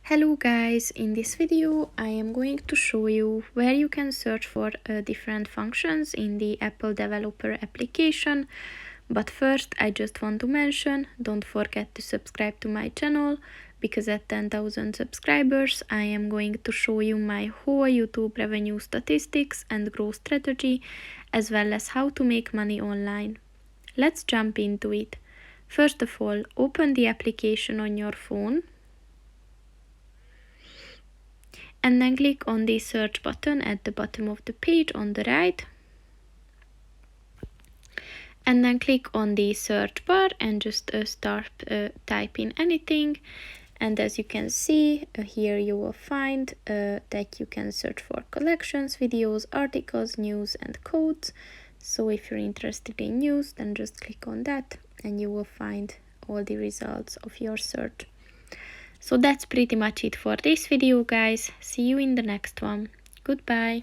Hello guys, in this video I am going to show you where you can search for different functions in the Apple developer application. But first I just want to mention, don't forget to subscribe to my channel, because at 10,000 subscribers I am going to show you my whole YouTube revenue statistics and growth strategy, as well as how to make money online. Let's jump into it. First of all, open the application on your phone and then click on the search button at the bottom of the page on the right, and then click on the search bar and just start typing anything. And as you can see, here you will find that you can search for collections, videos, articles, news and codes. So if you're interested in news, then just click on that and you will find all the results of your search. So that's pretty much it for this video guys. See you in the next one. Goodbye.